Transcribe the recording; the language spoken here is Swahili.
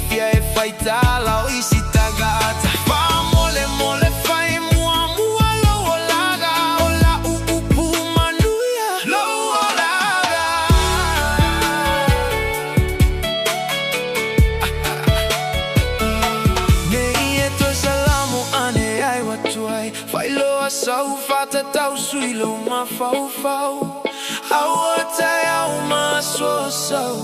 fia e fai tala o isi tagata. Fa mole mole fai mua mua lo olaga. Ola upu manuia lo olaga. Nei e toi salamu ane ai watuai. Fai loa sau fata tau sui lo ma fau fau. Au atai au ma so sau.